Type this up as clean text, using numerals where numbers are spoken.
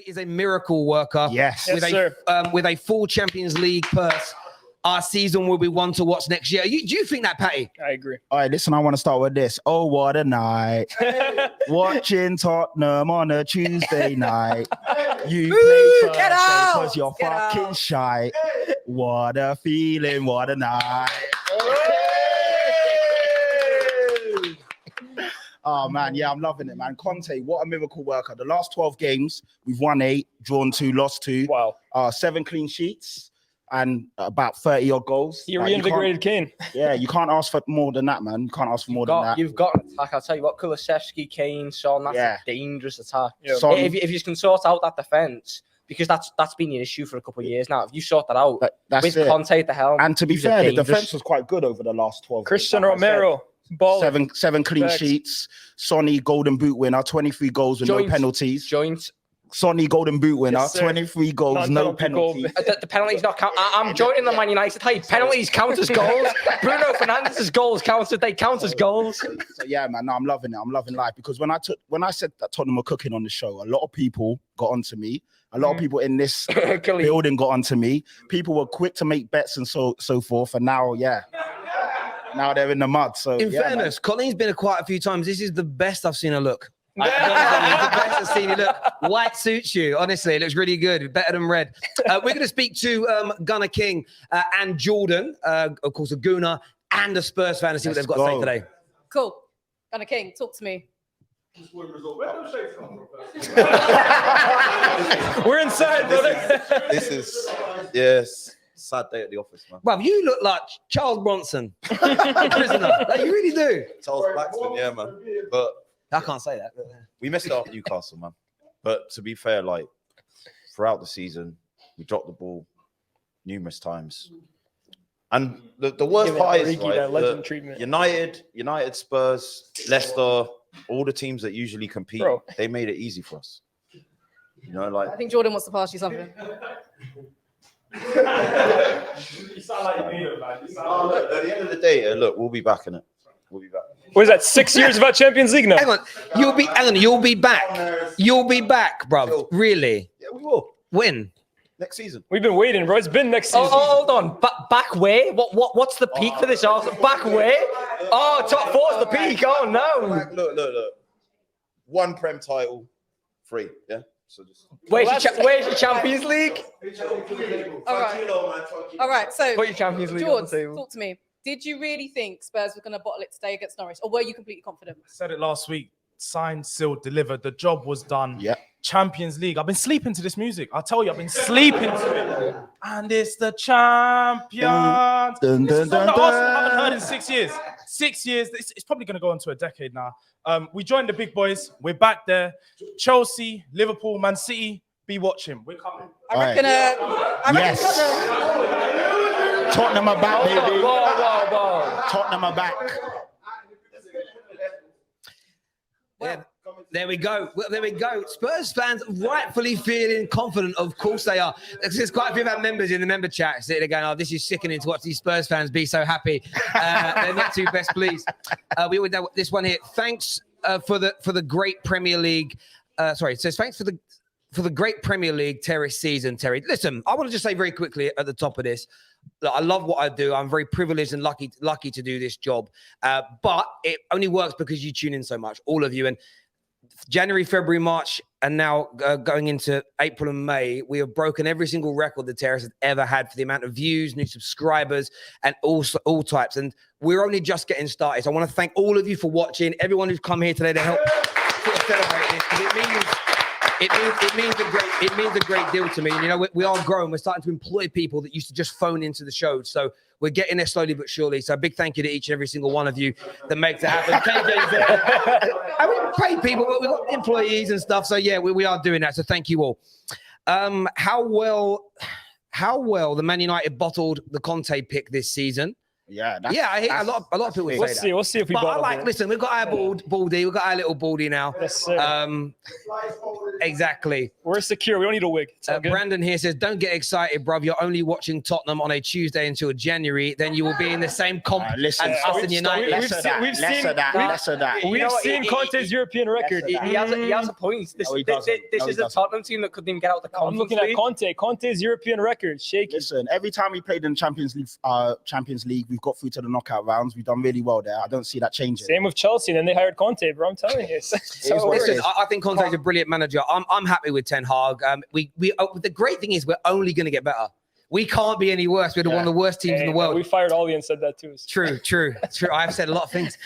is a miracle worker. Yes. With a full Champions League purse. Our season will be one to watch next year. Do you think that, Patty? I agree. All right, listen, I want to start with this. Oh, what a night. Watching Tottenham on a Tuesday night. You play first because you're fucking shy. What a feeling, what a night. Oh, man, yeah, I'm loving it, man. Conte, what a miracle worker. The last 12 games, we've won 8, drawn 2, lost 2. Wow. 7 clean sheets and about 30-odd goals. He reinvigorated Kane. Yeah, you can't ask for more than that, man. You can't ask for more than that. You've got an attack. I'll tell you what, Kulusevski, Kane, Son, that's a dangerous attack. Yeah. If you can sort out that defence, because that's been an issue for a couple of years now. If you sort that out, with Conte at the helm. And to be fair, the defence was quite good over the last 12 Christian Romero. Seven clean sheets. Sonny, Golden Boot winner, 23 goals with no penalties. Sonny, Golden Boot winner, 23 goals, no penalties. The penalties not count. I'm joining the Man United type. Penalties count as goals. Bruno Fernandes's goals counted. They count as goals. So yeah, man, no, I'm loving it. I'm loving life because when I said that Tottenham were cooking on the show, a lot of people got onto me. A lot of people in this building got onto me. People were quick to make bets and so forth. And now, now they're in the mud. So in fairness, Colleen's been quite a few times. This is the best I've seen her look. The best I've seen you look. White suits you. Honestly, it looks really good. Better than red. We're going to speak to Gunnar King and Jordan, of course, a Gooner and a Spurs fan, and see what they've got to say today. Cool. Gunnar King, talk to me. We're inside, brother. This is sad day at the office, man. Well, you look like Charles Bronson, prisoner. Like, you really do. Charles Blackstone, yeah, man. But I can't say that. we messed up Newcastle, man. But to be fair, like throughout the season, we dropped the ball numerous times. And the worst part is United, Spurs, Leicester, all the teams that usually compete, they made it easy for us. You know, like I think Jordan wants to pass you something. You sound like you mean it, man. At the end of the day, look, we'll be back in it. We'll be back. What is that? 6 years without Champions League now? Hang on, you'll be back. You'll be back, bro. Really? Yeah, we will. When? Next season. We've been waiting, bro. It's been next season. Oh, hold on. Back where? What's the peak for this Arsenal? Back where? Oh, top four's the peak. Oh no. Look. 1 Prem title, 3. Yeah. So just where's your Champions League? All right. So put your Champions League George, on the table. talk to me. Did you really think Spurs were going to bottle it today against Norwich, or were you completely confident? I said it last week. Signed, sealed, delivered. The job was done. Yeah. Champions League. I've been sleeping to this music. I'll tell you, I've been sleeping to it. And it's the champions. This is something that Arsenal haven't heard in 6 years. 6 years. It's probably going to go into a decade now. We joined the big boys. We're back there. Chelsea, Liverpool, Man City. Be watching. We're coming. I reckon. Tottenham are back, baby. Whoa. Tottenham are back. Yeah, there we go. Well, there we go. Spurs fans rightfully feeling confident. Of course they are. There's quite a few of our members in the member chat sitting there going, "Oh, this is sickening to watch these Spurs fans be so happy." They're not too best pleased. We would know this one here. Thanks for the great Premier League. It says thanks for the great Premier League Terrace season, Terry. Listen, I want to just say very quickly at the top of this, I love what I do. I'm very privileged and lucky to do this job. But it only works because you tune in so much, all of you. And January, February, March, and now going into April and May, we have broken every single record that Terrace has ever had for the amount of views, new subscribers, and all types. And we're only just getting started. So I want to thank all of you for watching, everyone who's come here today to help sort of celebrate this, because it means a great deal to me. And, you know, we are growing. We're starting to employ people that used to just phone into the show. So we're getting there slowly but surely. So a big thank you to each and every single one of you that makes it happen. KJ's there. And we pay people, but we've got employees and stuff. So yeah, we are doing that. So thank you all. How well the Man United bottled the Conte pick this season. Yeah, I hear a lot of people We'll say see. that. We'll see if we. But I bottle like, it. listen, we've got our baldy, we've got our little baldy now. Yes, sir. Exactly. We're secure. We don't need a wig. It's all good. Brandon here says, don't get excited, bruv. You're only watching Tottenham on a Tuesday until January. Then you will be in the same comp listen, as us and United. less of that. We've seen Conte's European record. He has a point. This is a Tottenham team that couldn't even get out of the I'm Conference looking at League. Conte's European record. Shaky. Listen, every time we played in Champions League, we've got through to the knockout rounds. We've done really well there. I don't see that changing. Same with Chelsea. And then they hired Conte, bro. I'm telling you. Listen, I think Conte's a brilliant manager. I'm happy with Ten Hag. The great thing is we're only going to get better. We can't be any worse. We're one of the worst teams in the world. We fired Ollie and said that too. True. I've said a lot of things.